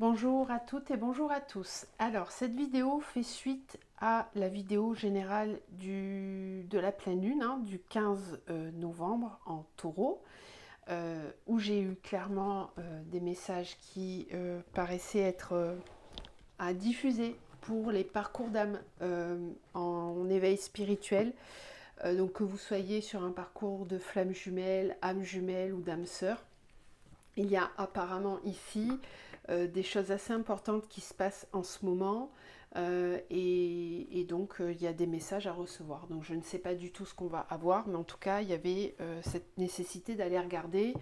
Bonjour à toutes et bonjour à tous. Alors, cette vidéo fait suite à la vidéo générale de la pleine lune du 15 novembre en taureau, où j'ai eu clairement des messages qui paraissaient être à diffuser pour les parcours d'âme en éveil spirituel. Donc que vous soyez sur un parcours de flamme jumelle, âme jumelle ou d'âme sœur. Il y a apparemment ici des choses assez importantes qui se passent en ce moment et donc il y a des messages à recevoir. Donc je ne sais pas du tout ce qu'on va avoir, mais en tout cas il y avait cette nécessité d'aller regarder.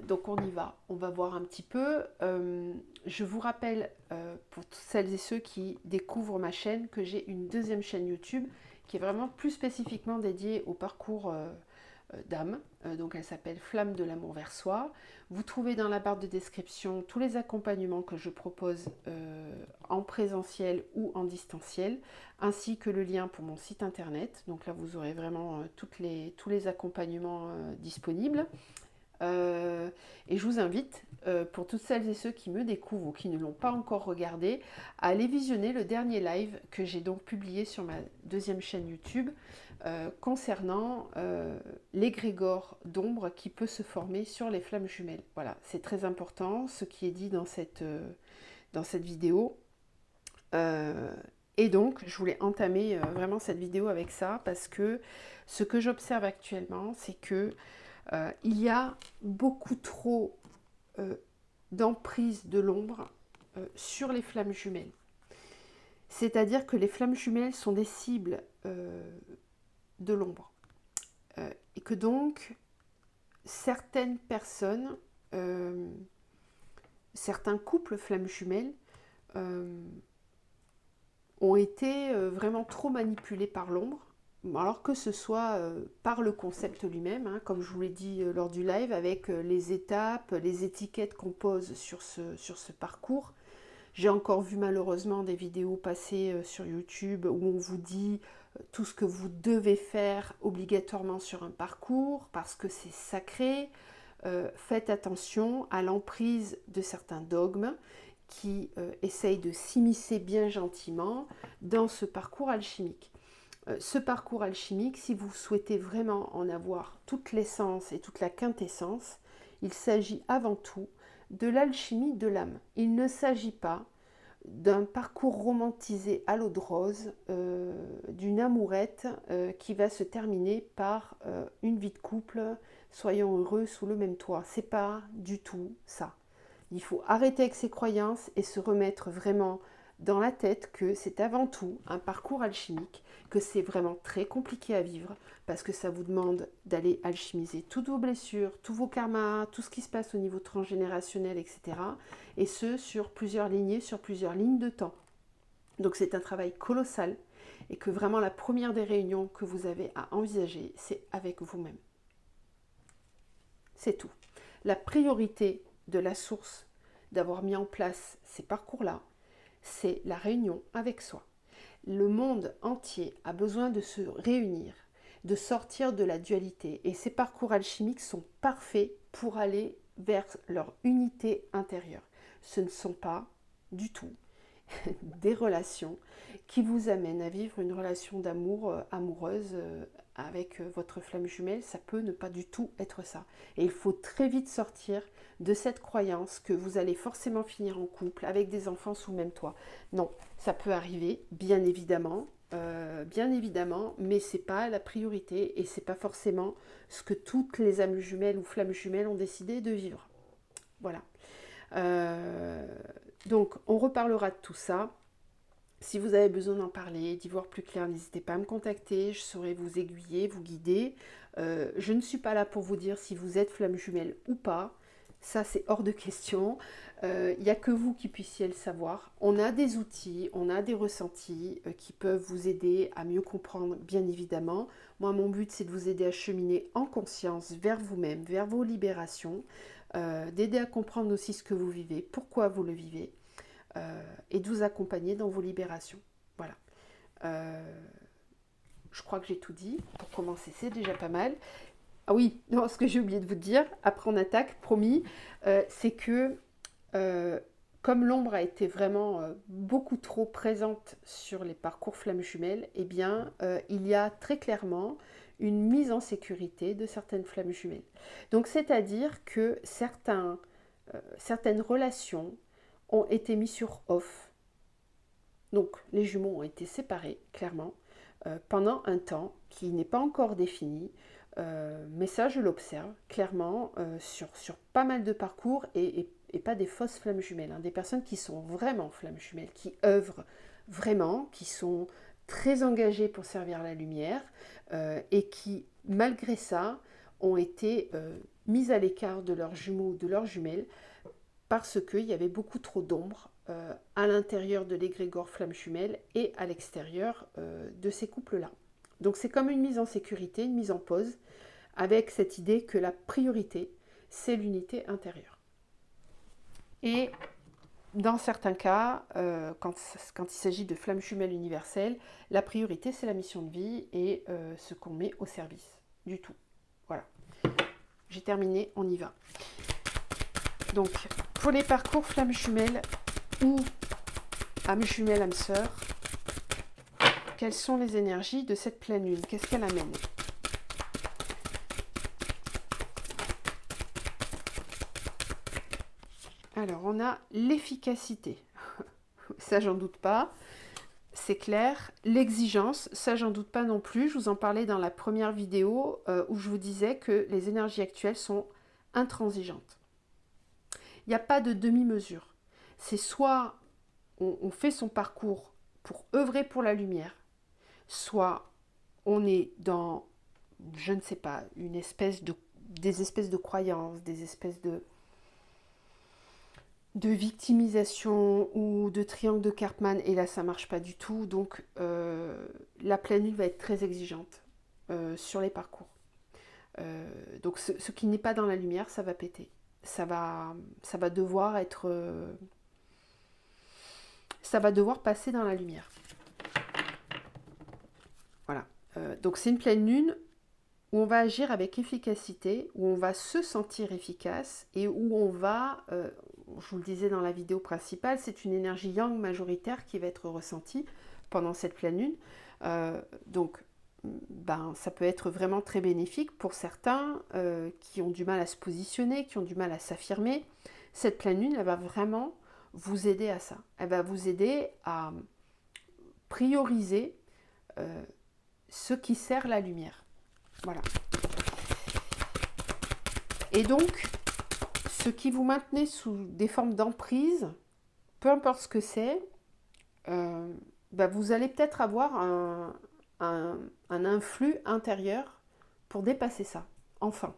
Donc on y va, on va voir un petit peu. Je vous rappelle pour toutes celles et ceux qui découvrent ma chaîne que j'ai une deuxième chaîne YouTube qui est vraiment plus spécifiquement dédiée au parcours d'âme. Donc elle s'appelle Flamme de l'amour vers soi. Vous trouvez dans la barre de description tous les accompagnements que je propose en présentiel ou en distanciel, ainsi que le lien pour mon site internet. Donc là vous aurez vraiment tous les accompagnements disponibles. Et je vous invite, pour toutes celles et ceux qui me découvrent ou qui ne l'ont pas encore regardé, à aller visionner le dernier live que j'ai donc publié sur ma deuxième chaîne YouTube concernant l'égrégore d'ombre qui peut se former sur les flammes jumelles. Voilà, c'est très important ce qui est dit dans cette vidéo. Et donc, je voulais entamer vraiment cette vidéo avec ça parce que ce que j'observe actuellement, c'est que il y a beaucoup trop d'emprise de l'ombre sur les flammes jumelles. C'est-à-dire que les flammes jumelles sont des cibles de l'ombre. Et que donc, certaines personnes, certains couples flammes jumelles, ont été vraiment trop manipulés par l'ombre, alors que ce soit par le concept lui-même, comme je vous l'ai dit lors du live, avec les étapes, les étiquettes qu'on pose sur ce parcours. J'ai encore vu malheureusement des vidéos passer sur YouTube où on vous dit tout ce que vous devez faire obligatoirement sur un parcours parce que c'est sacré. Faites attention à l'emprise de certains dogmes qui essayent de s'immiscer bien gentiment dans ce parcours alchimique. Ce parcours alchimique, si vous souhaitez vraiment en avoir toute l'essence et toute la quintessence, il s'agit avant tout de l'alchimie de l'âme. Il ne s'agit pas d'un parcours romantisé à l'eau de rose, d'une amourette qui va se terminer par une vie de couple, soyons heureux sous le même toit. C'est pas du tout ça. Il faut arrêter avec ses croyances et se remettre vraiment dans la tête que c'est avant tout un parcours alchimique, que c'est vraiment très compliqué à vivre parce que ça vous demande d'aller alchimiser toutes vos blessures, tous vos karmas, tout ce qui se passe au niveau transgénérationnel, etc. Et ce, sur plusieurs lignées, sur plusieurs lignes de temps. Donc c'est un travail colossal et que vraiment la première des réunions que vous avez à envisager, c'est avec vous-même. C'est tout. La priorité de la source d'avoir mis en place ces parcours-là, c'est la réunion avec soi. Le monde entier a besoin de se réunir, de sortir de la dualité. Et ces parcours alchimiques sont parfaits pour aller vers leur unité intérieure. Ce ne sont pas du tout des relations qui vous amènent à vivre une relation d'amour amoureuse avec votre flamme jumelle. Ça peut ne pas du tout être ça. Et il faut très vite sortir de cette croyance que vous allez forcément finir en couple avec des enfants sous le même toit. Non, ça peut arriver, bien évidemment, mais c'est pas la priorité et c'est pas forcément ce que toutes les âmes jumelles ou flammes jumelles ont décidé de vivre. Voilà. Donc, on reparlera de tout ça. Si vous avez besoin d'en parler, d'y voir plus clair, n'hésitez pas à me contacter. Je saurai vous aiguiller, vous guider. Je ne suis pas là pour vous dire si vous êtes flamme jumelle ou pas. Ça, c'est hors de question. Il n'y a que vous qui puissiez le savoir. On a des outils, on a des ressentis qui peuvent vous aider à mieux comprendre, bien évidemment. Moi, mon but, c'est de vous aider à cheminer en conscience vers vous-même, vers vos libérations, d'aider à comprendre aussi ce que vous vivez, pourquoi vous le vivez, et de vous accompagner dans vos libérations. Voilà. Je crois que j'ai tout dit. Pour commencer, c'est déjà pas mal. Ah oui, non, ce que j'ai oublié de vous dire, après on attaque, promis, c'est que comme l'ombre a été vraiment beaucoup trop présente sur les parcours flammes jumelles, eh bien, il y a très clairement une mise en sécurité de certaines flammes jumelles. Donc, c'est-à-dire que certaines relations ont été mises sur off. Donc, les jumeaux ont été séparés, clairement, pendant un temps qui n'est pas encore défini. Mais ça, je l'observe clairement sur pas mal de parcours et pas des fausses flammes jumelles, hein, des personnes qui sont vraiment flammes jumelles, qui œuvrent vraiment, qui sont très engagées pour servir la lumière et qui, malgré ça, ont été mises à l'écart de leurs jumeaux ou de leurs jumelles parce qu'il y avait beaucoup trop d'ombre à l'intérieur de l'égrégore flamme jumelle et à l'extérieur de ces couples-là. Donc c'est comme une mise en sécurité, une mise en pause, avec cette idée que la priorité, c'est l'unité intérieure. Et dans certains cas, quand il s'agit de flamme jumelle universelle, la priorité, c'est la mission de vie et ce qu'on met au service du tout. Voilà. J'ai terminé, on y va. Donc, pour les parcours flamme jumelle ou âme jumelle, âme sœur, quelles sont les énergies de cette pleine lune? Qu'est-ce qu'elle amène? Alors, on a l'efficacité. Ça, j'en doute pas. C'est clair. L'exigence, ça, j'en doute pas non plus. Je vous en parlais dans la première vidéo où je vous disais que les énergies actuelles sont intransigeantes. Il n'y a pas de demi-mesure. C'est soit on fait son parcours pour œuvrer pour la lumière, soit on est dans, je ne sais pas, des espèces de croyances, des espèces de victimisation ou de triangle de Karpman, et là ça marche pas du tout. Donc la pleine lune va être très exigeante sur les parcours. Donc ce qui n'est pas dans la lumière, ça va péter. Ça va devoir être... ça va devoir passer dans la lumière. Voilà. Donc c'est une pleine lune où on va agir avec efficacité, où on va se sentir efficace et où on va, je vous le disais dans la vidéo principale, c'est une énergie yang majoritaire qui va être ressentie pendant cette pleine lune. Donc, ça peut être vraiment très bénéfique pour certains qui ont du mal à se positionner, qui ont du mal à s'affirmer. Cette pleine lune, elle va vraiment vous aider à ça. Elle va vous aider à prioriser ce qui sert la lumière. Voilà. Et donc, ce qui vous maintenez sous des formes d'emprise, peu importe ce que c'est, vous allez peut-être avoir un influx intérieur pour dépasser ça, enfin.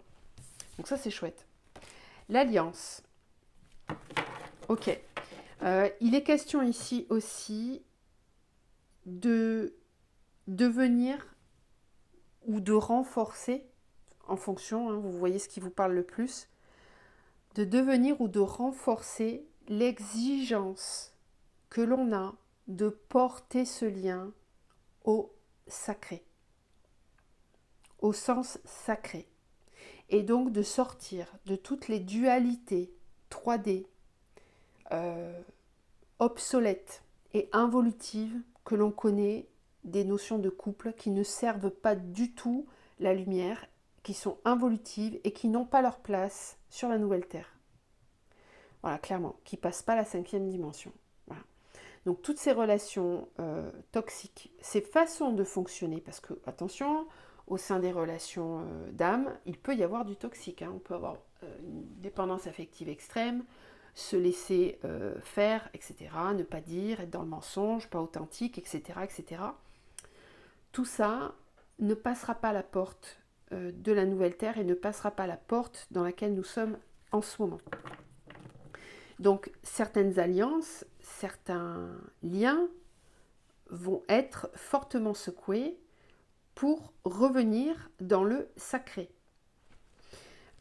Donc ça, c'est chouette. L'alliance. Ok. Il est question ici aussi de devenir ou de renforcer, en fonction, hein, vous voyez ce qui vous parle le plus, de devenir ou de renforcer l'exigence que l'on a de porter ce lien au sacré, au sens sacré, et donc de sortir de toutes les dualités 3D, obsolètes et involutives que l'on connaît des notions de couple qui ne servent pas du tout la lumière, qui sont involutives et qui n'ont pas leur place sur la nouvelle Terre. Voilà, clairement, qui ne passent pas la 5e dimension. Voilà. Donc toutes ces relations toxiques, ces façons de fonctionner, parce que, attention, au sein des relations d'âme, il peut y avoir du toxique. Hein. On peut avoir une dépendance affective extrême, se laisser faire, etc. Ne pas dire, être dans le mensonge, pas authentique, etc. etc. Tout ça ne passera pas la porte de la nouvelle Terre et ne passera pas la porte dans laquelle nous sommes en ce moment. Donc certaines alliances, certains liens vont être fortement secoués pour revenir dans le sacré.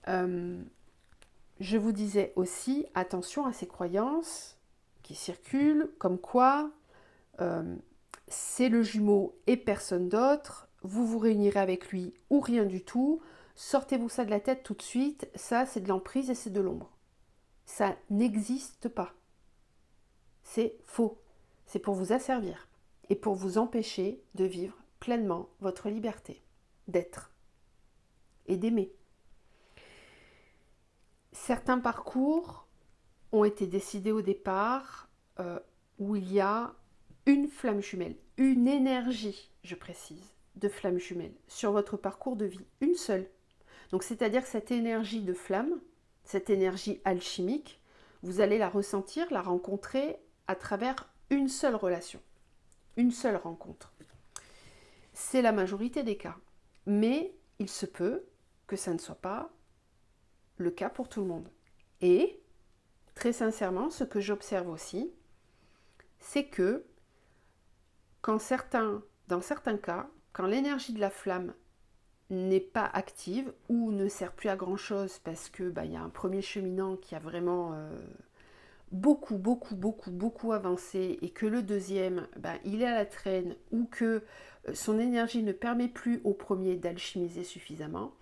Je vous disais aussi, attention à ces croyances qui circulent, comme quoi c'est le jumeau et personne d'autre, vous vous réunirez avec lui ou rien du tout, sortez-vous ça de la tête tout de suite, ça c'est de l'emprise et c'est de l'ombre. Ça n'existe pas. c'est faux. C'est pour vous asservir et pour vous empêcher de vivre pleinement votre liberté, d'être et d'aimer. Certains parcours ont été décidés au départ où il y a une flamme jumelle, une énergie, je précise, de flamme jumelle sur votre parcours de vie, une seule. Donc c'est-à-dire que cette énergie de flamme, cette énergie alchimique, vous allez la ressentir, la rencontrer à travers une seule relation, une seule rencontre. C'est la majorité des cas. Mais il se peut que ça ne soit pas le cas pour tout le monde. Et, très sincèrement, ce que j'observe aussi, c'est que dans certains cas, quand l'énergie de la flamme n'est pas active ou ne sert plus à grand chose parce que y a un premier cheminant qui a vraiment beaucoup avancé et que le deuxième, il est à la traîne ou que son énergie ne permet plus au premier d'alchimiser suffisamment,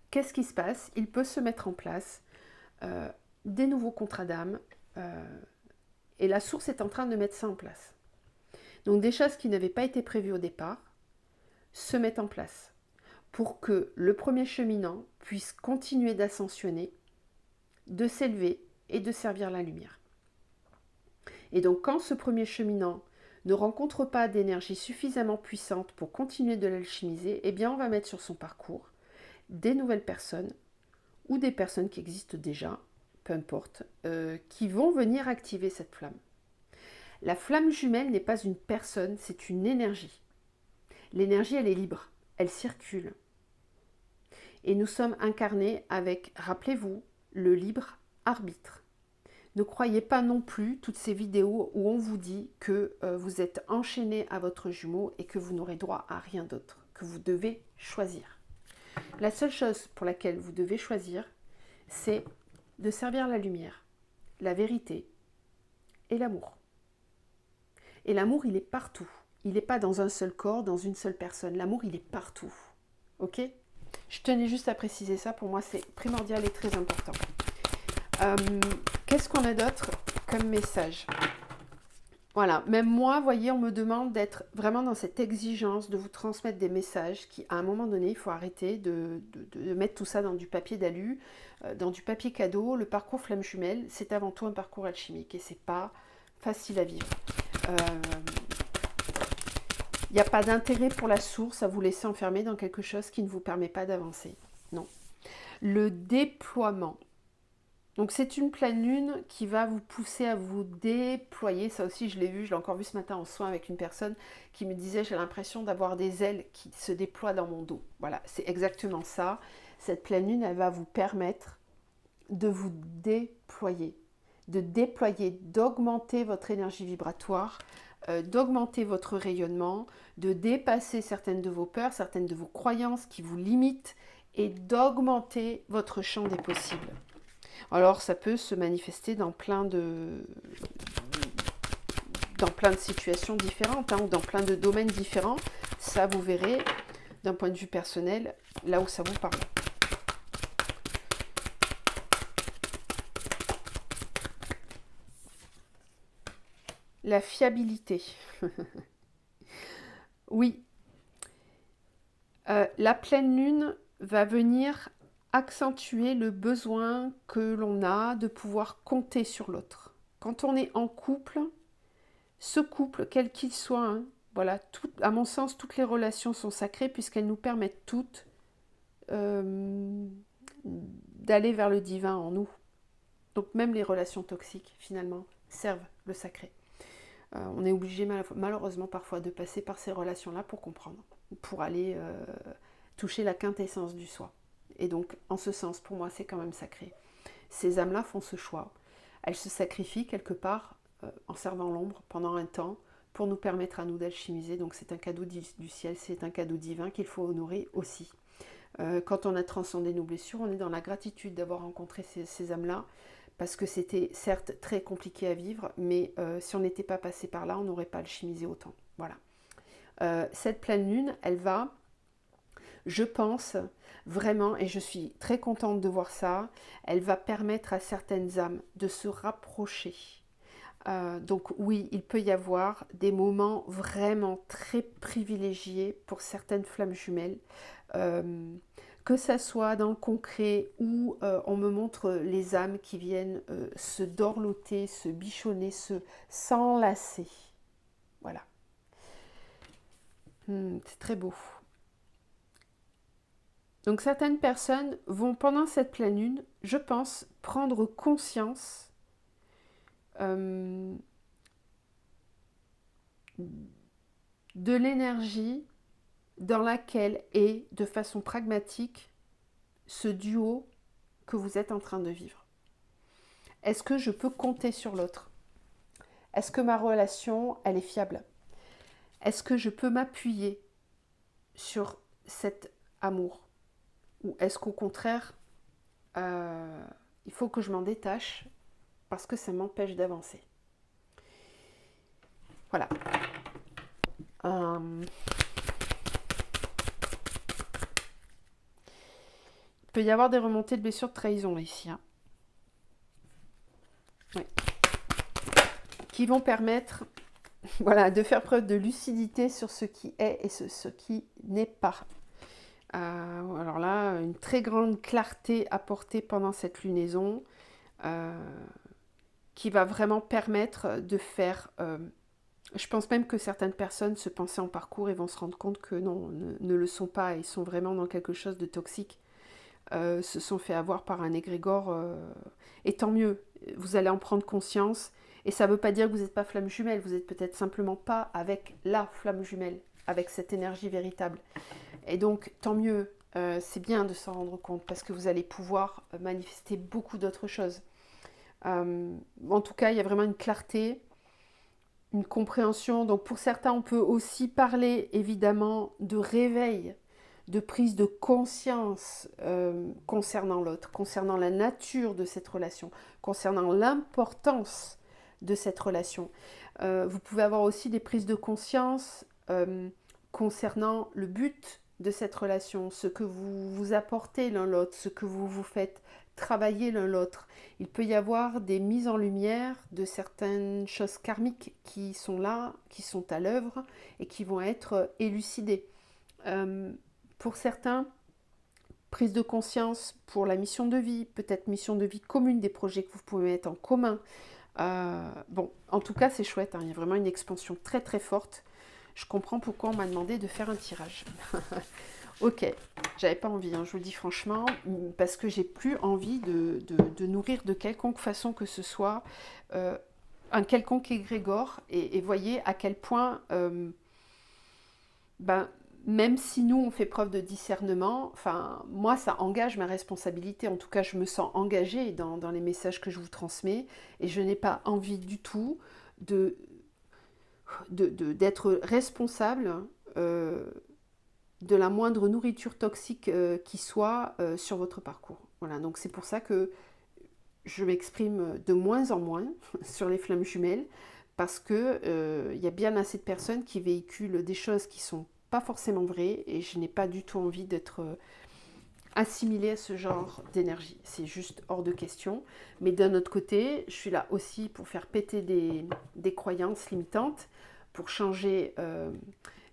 qu'est-ce qui se passe? Il peut se mettre en place des nouveaux contrats d'âme et la source est en train de mettre ça en place. Donc des choses qui n'avaient pas été prévues au départ se mettent en place pour que le premier cheminant puisse continuer d'ascensionner, de s'élever et de servir la lumière. Et donc quand ce premier cheminant ne rencontre pas d'énergie suffisamment puissante pour continuer de l'alchimiser, eh bien on va mettre sur son parcours des nouvelles personnes ou des personnes qui existent déjà, peu importe, qui vont venir activer cette flamme. La flamme jumelle n'est pas une personne, c'est une énergie. L'énergie, elle est libre, elle circule. Et nous sommes incarnés avec, rappelez-vous, le libre arbitre. Ne croyez pas non plus toutes ces vidéos où on vous dit que vous êtes enchaîné à votre jumeau et que vous n'aurez droit à rien d'autre, que vous devez choisir. La seule chose pour laquelle vous devez choisir, c'est de servir la lumière, la vérité et l'amour. Et l'amour, il est partout. Il n'est pas dans un seul corps, dans une seule personne. L'amour, il est partout. Ok ? Je tenais juste à préciser ça. Pour moi, c'est primordial et très important. Qu'est-ce qu'on a d'autre comme message? Voilà, même moi, voyez, on me demande d'être vraiment dans cette exigence de vous transmettre des messages qui, à un moment donné, il faut arrêter de mettre tout ça dans du papier d'alu, dans du papier cadeau. Le parcours flamme jumelle, c'est avant tout un parcours alchimique et c'est pas facile à vivre. Il n'y a pas d'intérêt pour la source à vous laisser enfermer dans quelque chose qui ne vous permet pas d'avancer. Non. Le déploiement. Donc c'est une pleine lune qui va vous pousser à vous déployer. Ça aussi je l'ai vu, je l'ai encore vu ce matin en soin avec une personne qui me disait j'ai l'impression d'avoir des ailes qui se déploient dans mon dos. Voilà, c'est exactement ça. Cette pleine lune, elle va vous permettre de vous déployer, d'augmenter votre énergie vibratoire, d'augmenter votre rayonnement, de dépasser certaines de vos peurs, certaines de vos croyances qui vous limitent et d'augmenter votre champ des possibles. Alors ça peut se manifester dans plein de situations différentes, ou dans plein de domaines différents. Ça, vous verrez, d'un point de vue personnel, là où ça vous parle. La fiabilité. Oui. La pleine lune va venir accentuer le besoin que l'on a de pouvoir compter sur l'autre. Quand on est en couple, ce couple, quel qu'il soit, voilà, à mon sens, toutes les relations sont sacrées puisqu'elles nous permettent toutes d'aller vers le divin en nous. Donc même les relations toxiques, finalement, servent le sacré. On est obligé malheureusement parfois de passer par ces relations-là pour comprendre, pour aller toucher la quintessence du soi. Et donc, en ce sens, pour moi, c'est quand même sacré. Ces âmes-là font ce choix. Elles se sacrifient quelque part en servant l'ombre pendant un temps pour nous permettre à nous d'alchimiser. Donc, c'est un cadeau du ciel, c'est un cadeau divin qu'il faut honorer aussi. Quand on a transcendé nos blessures, on est dans la gratitude d'avoir rencontré ces âmes-là parce que c'était certes très compliqué à vivre, mais si on n'était pas passé par là, on n'aurait pas alchimisé autant. Voilà. Cette pleine lune, elle va, je pense vraiment, et je suis très contente de voir ça, elle va permettre à certaines âmes de se rapprocher, Donc oui, il peut y avoir des moments vraiment très privilégiés pour certaines flammes jumelles, que ça soit dans le concret ou on me montre les âmes qui viennent se dorloter, se bichonner, s'enlacer. Voilà. C'est très beau. Donc certaines personnes vont pendant cette pleine lune, je pense, prendre conscience de l'énergie dans laquelle est, de façon pragmatique, ce duo que vous êtes en train de vivre. Est-ce que je peux compter sur l'autre? Est-ce que ma relation, elle est fiable? Est-ce que je peux m'appuyer sur cet amour? Ou est-ce qu'au contraire, il faut que je m'en détache parce que ça m'empêche d'avancer? Voilà. Il peut y avoir des remontées de blessures de trahison là, ici. Hein. Oui. Qui vont permettre voilà, de faire preuve de lucidité sur ce qui est et ce qui n'est pas. Alors là, une très grande clarté apportée pendant cette lunaison qui va vraiment permettre de faire... je pense même que certaines personnes se pensaient en parcours et vont se rendre compte que non, ne le sont pas, ils sont vraiment dans quelque chose de toxique. Se sont fait avoir par un égrégore, et tant mieux, vous allez en prendre conscience, et ça ne veut pas dire que vous n'êtes pas flamme jumelle, vous n'êtes peut-être simplement pas avec la flamme jumelle, avec cette énergie véritable. Et donc, tant mieux, c'est bien de s'en rendre compte, parce que vous allez pouvoir manifester beaucoup d'autres choses. En tout cas, il y a vraiment une clarté, une compréhension. Donc pour certains, on peut aussi parler évidemment de réveil, de prise de conscience concernant l'autre, concernant la nature de cette relation, concernant l'importance de cette relation. Vous pouvez avoir aussi des prises de conscience concernant le but de cette relation, ce que vous vous apportez l'un l'autre, ce que vous vous faites travailler l'un l'autre. Il peut y avoir des mises en lumière de certaines choses karmiques qui sont là, qui sont à l'œuvre et qui vont être élucidées. Pour certains, prise de conscience pour la mission de vie, peut-être mission de vie commune, des projets que vous pouvez mettre en commun. Bon, en tout cas, c'est chouette, hein, il y a vraiment une expansion très très forte. Je comprends pourquoi on m'a demandé de faire un tirage. Ok, j'avais pas envie, hein, je vous le dis franchement, parce que j'ai plus envie de nourrir de quelconque façon que ce soit un quelconque égrégore. Et voyez à quel point, même si nous on fait preuve de discernement, enfin moi ça engage ma responsabilité. En tout cas, je me sens engagée dans les messages que je vous transmets, et je n'ai pas envie du tout d'être responsable. De la moindre nourriture toxique qui soit sur votre parcours. Voilà, donc c'est pour ça que je m'exprime de moins en moins sur les flammes jumelles, parce que y a bien assez de personnes qui véhiculent des choses qui sont pas forcément vraies, et je n'ai pas du tout envie d'être assimilée à ce genre d'énergie. C'est juste hors de question. Mais d'un autre côté, je suis là aussi pour faire péter des croyances limitantes, pour changer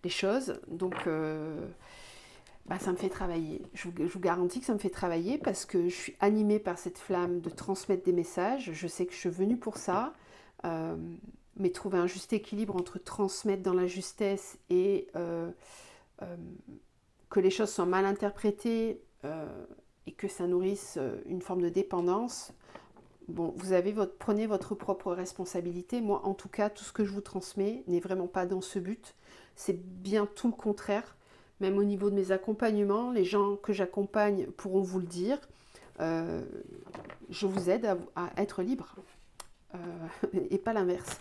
les choses. Donc ça me fait travailler. Je vous garantis que ça me fait travailler, parce que je suis animée par cette flamme de transmettre des messages. Je sais que je suis venue pour ça, mais trouver un juste équilibre entre transmettre dans la justesse et que les choses soient mal interprétées et que ça nourrisse une forme de dépendance. Bon, prenez votre propre responsabilité. Moi, en tout cas, tout ce que je vous transmets n'est vraiment pas dans ce but. C'est bien tout le contraire. Même au niveau de mes accompagnements, les gens que j'accompagne pourront vous le dire. Je vous aide à être libre et pas l'inverse.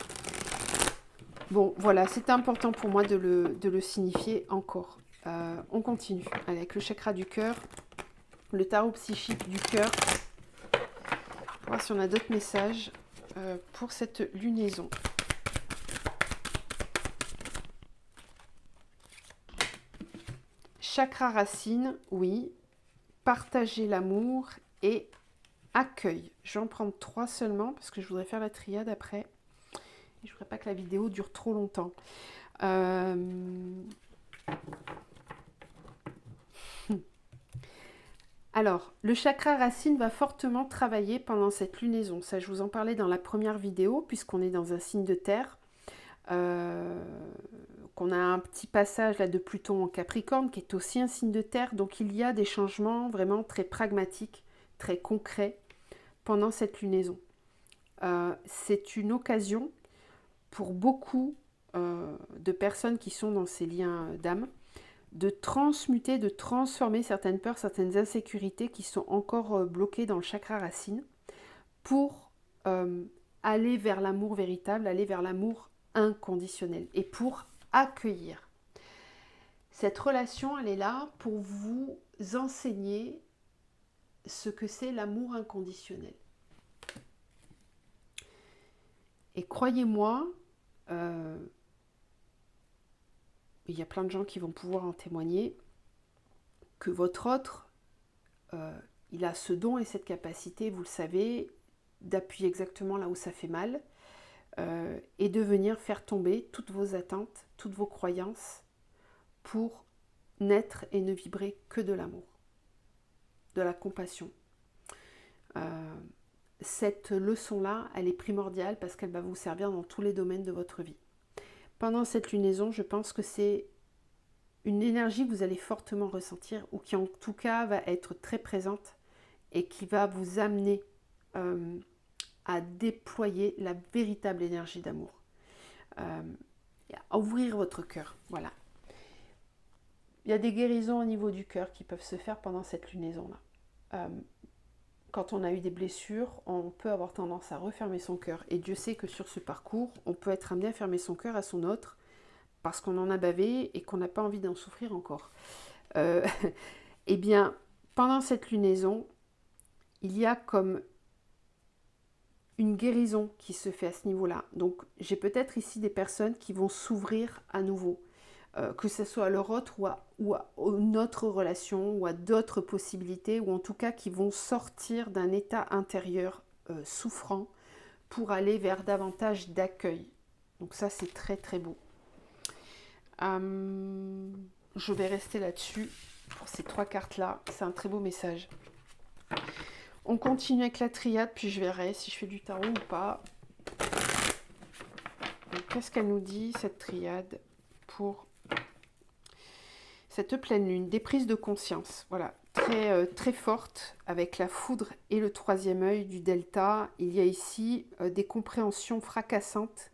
Bon, voilà, c'est important pour moi de le signifier encore. On continue avec le chakra du cœur, le tarot psychique du cœur. On va voir si on a d'autres messages pour cette lunaison. Chakra racine, oui. Partager l'amour et accueil. Je vais en prendre 3 seulement parce que je voudrais faire la triade après. Je ne voudrais pas que la vidéo dure trop longtemps. Alors, le chakra racine va fortement travailler pendant cette lunaison. Ça, je vous en parlais dans la première vidéo, puisqu'on est dans un signe de terre. Qu'on a un petit passage là de Pluton en Capricorne, qui est aussi un signe de terre. Donc, il y a des changements vraiment très pragmatiques, très concrets pendant cette lunaison. C'est une occasion pour beaucoup de personnes qui sont dans ces liens d'âme de transmuter, de transformer certaines peurs, certaines insécurités qui sont encore bloquées dans le chakra racine pour aller vers l'amour véritable, aller vers l'amour inconditionnel et pour accueillir. Cette relation, elle est là pour vous enseigner ce que c'est l'amour inconditionnel. Et croyez-moi, il y a plein de gens qui vont pouvoir en témoigner, que votre autre, il a ce don et cette capacité, vous le savez, d'appuyer exactement là où ça fait mal, et de venir faire tomber toutes vos attentes, toutes vos croyances, pour naître et ne vibrer que de l'amour, de la compassion. Cette leçon-là, elle est primordiale parce qu'elle va vous servir dans tous les domaines de votre vie. Pendant cette lunaison, je pense que c'est une énergie que vous allez fortement ressentir ou qui en tout cas va être très présente et qui va vous amener à déployer la véritable énergie d'amour. À ouvrir votre cœur, voilà. Il y a des guérisons au niveau du cœur qui peuvent se faire pendant cette lunaison-là. Quand on a eu des blessures, on peut avoir tendance à refermer son cœur. Et Dieu sait que sur ce parcours, on peut être amené à fermer son cœur à son autre parce qu'on en a bavé et qu'on n'a pas envie d'en souffrir encore. Eh bien, pendant cette lunaison, il y a comme une guérison qui se fait à ce niveau-là. Donc, j'ai peut-être ici des personnes qui vont s'ouvrir à nouveau, que ce soit à leur autre ou à une autre relation, ou à d'autres possibilités, ou en tout cas qui vont sortir d'un état intérieur souffrant pour aller vers davantage d'accueil. Donc ça, c'est très très beau. Je vais rester là-dessus pour ces 3 cartes-là. C'est un très beau message. On continue avec la triade, puis je verrai si je fais du tarot ou pas. Qu'est-ce qu'elle nous dit, cette triade, pour cette pleine lune? Des prises de conscience, voilà, très fortes, avec la foudre et le 3e œil du delta. Il y a ici des compréhensions fracassantes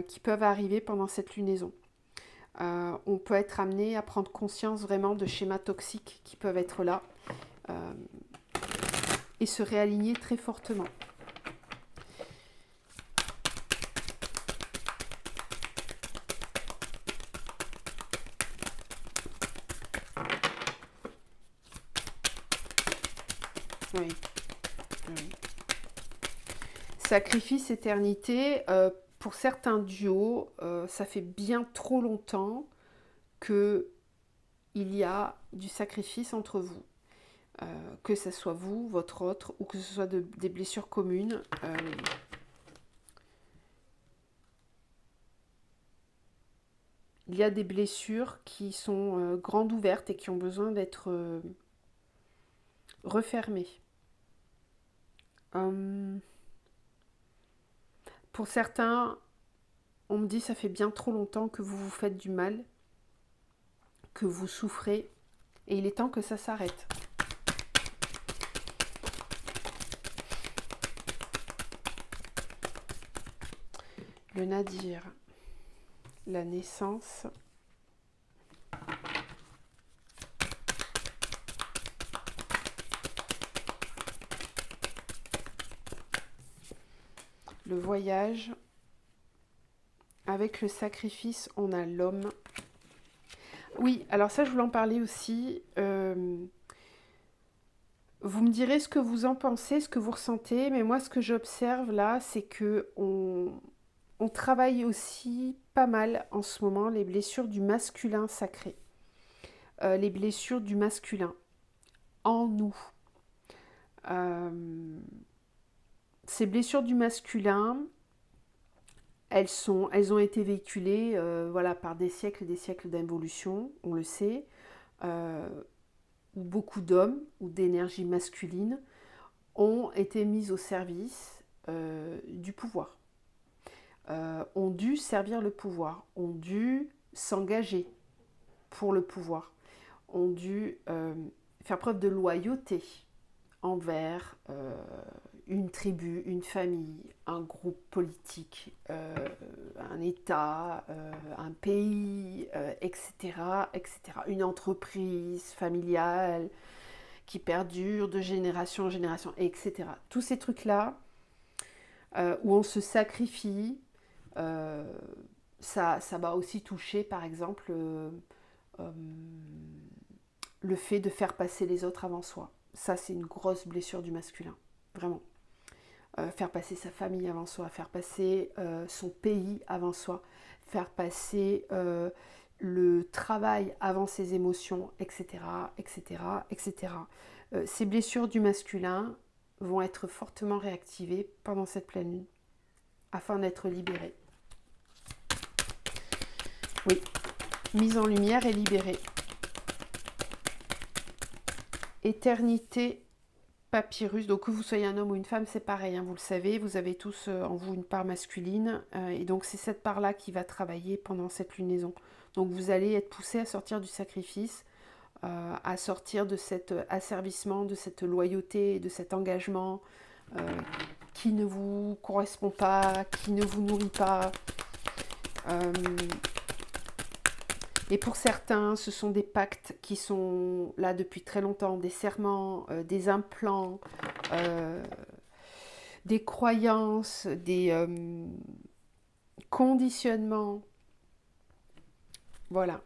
qui peuvent arriver pendant cette lunaison. On peut être amené à prendre conscience vraiment de schémas toxiques qui peuvent être là et se réaligner très fortement. Oui. Sacrifice, éternité. Pour certains duos, ça fait bien trop longtemps qu'il y a du sacrifice entre vous. Que ce soit vous, votre autre, ou que ce soit des blessures communes. Il y a des blessures qui sont grandes ouvertes et qui ont besoin d'être refermées. Pour certains, on me dit ça fait bien trop longtemps que vous vous faites du mal, que vous souffrez, et il est temps que ça s'arrête. Le nadir, la naissance, le voyage, avec le sacrifice, on a l'homme. Oui, alors ça, je voulais en parler aussi. Vous me direz ce que vous en pensez, ce que vous ressentez, mais moi, ce que j'observe là, c'est que on travaille aussi pas mal en ce moment les blessures du masculin sacré. Les blessures du masculin en nous. Ces blessures du masculin, elles ont été véhiculées voilà, par des siècles et des siècles d'involution, on le sait, où beaucoup d'hommes ou d'énergie masculine ont été mis au service du pouvoir, ont dû servir le pouvoir, ont dû s'engager pour le pouvoir, ont dû faire preuve de loyauté envers une tribu, une famille, un groupe politique, un État, un pays, etc., etc. Une entreprise familiale qui perdure de génération en génération, etc. Tous ces trucs-là, où on se sacrifie, ça va aussi toucher, par exemple, euh, le fait de faire passer les autres avant soi. Ça, c'est une grosse blessure du masculin, vraiment. Faire passer sa famille avant soi, faire passer son pays avant soi, faire passer le travail avant ses émotions, etc., etc., etc. Ces blessures du masculin vont être fortement réactivées pendant cette pleine lune, afin d'être libérées. Oui, mise en lumière et libérée. Éternité papyrus, donc que vous soyez un homme ou une femme, c'est pareil, hein, vous le savez, vous avez tous en vous une part masculine, et donc c'est cette part-là qui va travailler pendant cette lunaison. Donc vous allez être poussé à sortir du sacrifice, à sortir de cet asservissement, de cette loyauté, de cet engagement qui ne vous correspond pas, qui ne vous nourrit pas. Et pour certains, ce sont des pactes qui sont là depuis très longtemps, des serments, des implants, des croyances, des conditionnements. Voilà.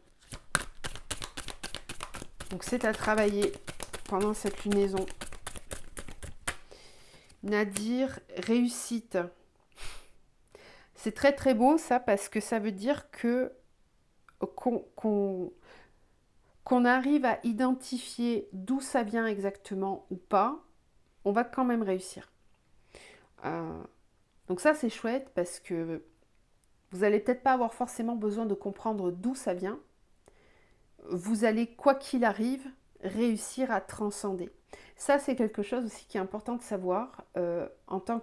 Donc c'est à travailler pendant cette lunaison. Nadir, réussite. C'est très très beau ça, parce que ça veut dire que qu'on arrive à identifier d'où ça vient exactement ou pas, on va quand même réussir. Donc ça c'est chouette, parce que vous n'allez peut-être pas avoir forcément besoin de comprendre d'où ça vient. Vous allez, quoi qu'il arrive, réussir à transcender. Ça, c'est quelque chose aussi qui est important de savoir en tant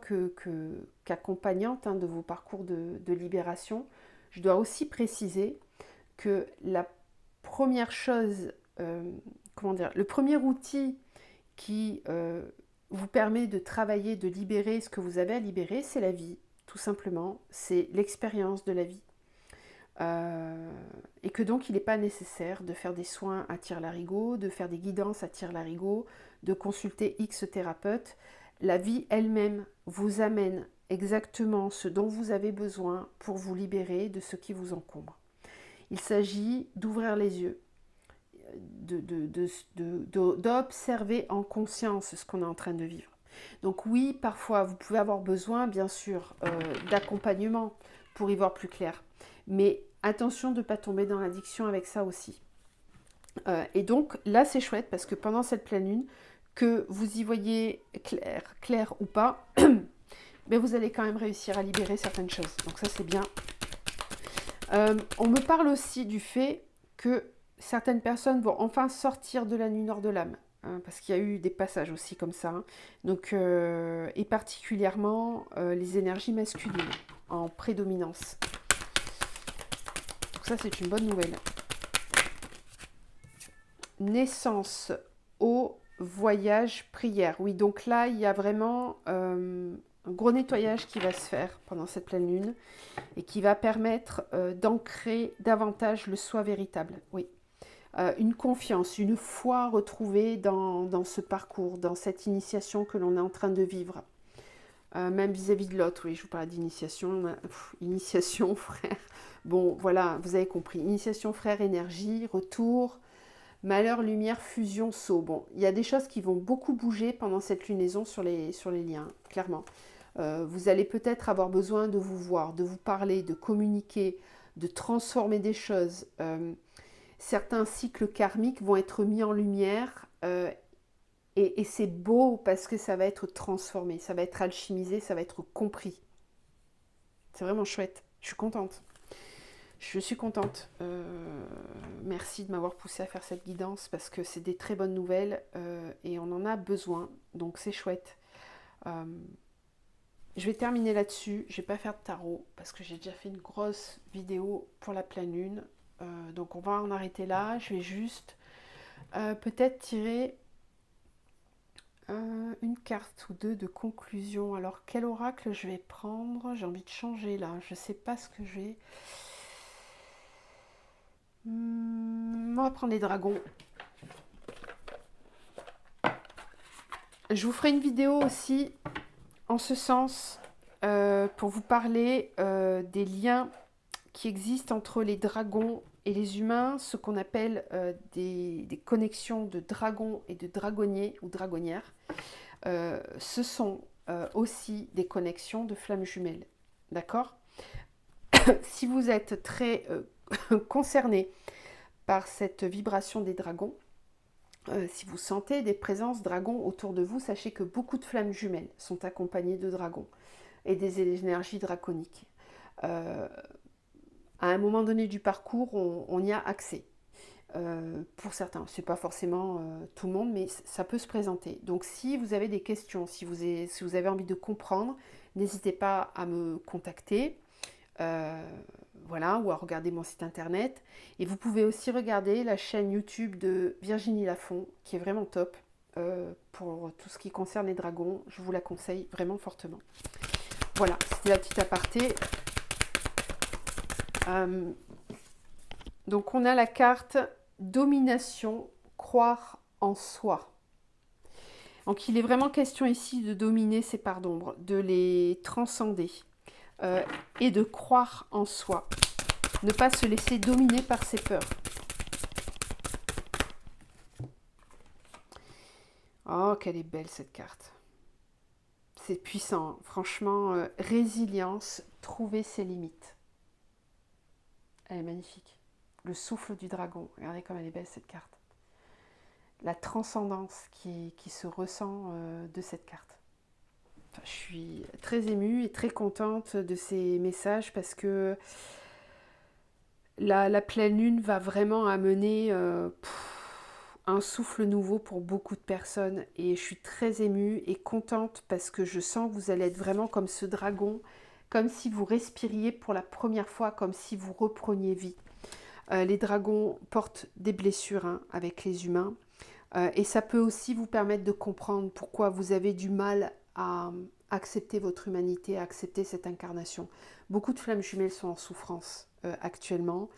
qu'accompagnante de vos parcours de libération. Je dois aussi préciser que la première chose, comment dire, le premier outil qui vous permet de travailler, de libérer ce que vous avez à libérer, c'est la vie, tout simplement. C'est l'expérience de la vie. Et que donc il n'est pas nécessaire de faire des soins à tire-larigot, de faire des guidances à tire-larigot, de consulter X thérapeutes. La vie elle-même vous amène exactement ce dont vous avez besoin pour vous libérer de ce qui vous encombre. Il s'agit d'ouvrir les yeux, d'observer en conscience ce qu'on est en train de vivre. Donc oui, parfois vous pouvez avoir besoin bien sûr d'accompagnement pour y voir plus clair, mais attention de ne pas tomber dans l'addiction avec ça aussi. Et donc là c'est chouette, parce que pendant cette pleine lune, que vous y voyez clair ou pas, mais vous allez quand même réussir à libérer certaines choses. Donc ça c'est bien. On me parle aussi du fait que certaines personnes vont enfin sortir de la nuit nord de l'âme. Parce qu'il y a eu des passages aussi comme ça. Hein. Donc, et particulièrement les énergies masculines en prédominance. Donc ça c'est une bonne nouvelle. Naissance, eau, voyage, prière. Oui, donc là il y a vraiment un gros nettoyage qui va se faire pendant cette pleine lune et qui va permettre d'ancrer davantage le soi véritable. Oui. Une confiance, une foi retrouvée dans ce parcours, dans cette initiation que l'on est en train de vivre. Même vis-à-vis de l'autre, oui, je vous parlais d'initiation, initiation frère. Bon, voilà, vous avez compris. Initiation frère, énergie, retour, malheur, lumière, fusion, saut. Bon, il y a des choses qui vont beaucoup bouger pendant cette lunaison sur les liens, clairement. Vous allez peut-être avoir besoin de vous voir, de vous parler, de communiquer, de transformer des choses. Certains cycles karmiques vont être mis en lumière et c'est beau parce que ça va être transformé, ça va être alchimisé, ça va être compris. C'est vraiment chouette. Je suis contente. Je suis contente. Merci de m'avoir poussé à faire cette guidance parce que c'est des très bonnes nouvelles et on en a besoin. Donc c'est chouette. Euh, je vais terminer là-dessus. Je ne vais pas faire de tarot parce que j'ai déjà fait une grosse vidéo pour la pleine lune. Donc on va en arrêter là. Je vais juste peut-être tirer une carte ou deux de conclusion. Alors quel oracle je vais prendre? J'ai envie de changer là. Je ne sais pas ce que je vais... On va prendre les dragons. Je vous ferai une vidéo aussi en ce sens pour vous parler des liens qui existent entre les dragons et les humains, ce qu'on appelle des connexions de dragons et de dragonniers ou dragonnières. Ce sont aussi des connexions de flammes jumelles. D'accord? Si vous êtes très concerné par cette vibration des dragons, si vous sentez des présences dragons autour de vous, sachez que beaucoup de flammes jumelles sont accompagnées de dragons et des énergies draconiques. À un moment donné du parcours, on y a accès. Pour certains, c'est pas forcément tout le monde, mais ça peut se présenter. Donc si vous avez des questions, si vous avez envie de comprendre, n'hésitez pas à me contacter. Voilà, ou à regarder mon site internet. Et vous pouvez aussi regarder la chaîne YouTube de Virginie Lafont, qui est vraiment top pour tout ce qui concerne les dragons. Je vous la conseille vraiment fortement. Voilà, c'était la petite aparté. Donc on a la carte domination, croire en soi. Donc il est vraiment question ici de dominer ces parts d'ombre, de les transcender et de croire en soi. Ne pas se laisser dominer par ses peurs. Oh, qu'elle est belle cette carte. C'est puissant. Franchement, résilience, trouver ses limites. Elle est magnifique. Le souffle du dragon. Regardez comme elle est belle cette carte. La transcendance qui se ressent de cette carte. Enfin, je suis très émue et très contente de ces messages parce que la pleine lune va vraiment amener un souffle nouveau pour beaucoup de personnes et je suis très émue et contente parce que je sens que vous allez être vraiment comme ce dragon, comme si vous respiriez pour la première fois, comme si vous repreniez vie. Les dragons portent des blessures hein, avec les humains et ça peut aussi vous permettre de comprendre pourquoi vous avez du mal à accepter votre humanité, à accepter cette incarnation. Beaucoup de flammes jumelles sont en souffrance actuellement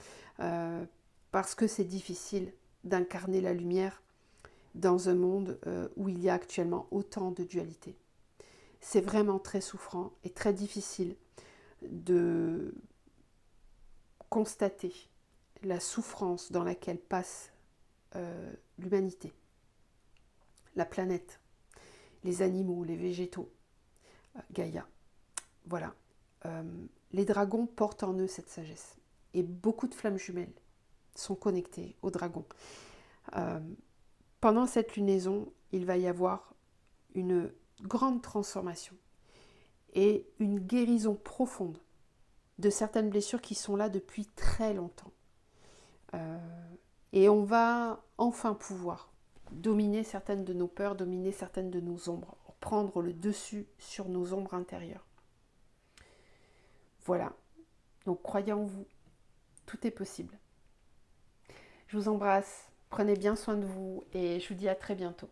parce que c'est difficile d'incarner la lumière dans un monde où il y a actuellement autant de dualité. C'est vraiment très souffrant et très difficile de constater la souffrance dans laquelle passe l'humanité, la planète, les animaux, les végétaux, Gaïa. Voilà. Les dragons portent en eux cette sagesse. Et beaucoup de flammes jumelles sont connectées aux dragons. Pendant cette lunaison, il va y avoir une grande transformation et une guérison profonde de certaines blessures qui sont là depuis très longtemps. Et on va enfin pouvoir dominer certaines de nos peurs, dominer certaines de nos ombres, prendre le dessus sur nos ombres intérieures. Voilà. Donc croyez en vous, tout est possible. Je vous embrasse, prenez bien soin de vous et je vous dis à très bientôt.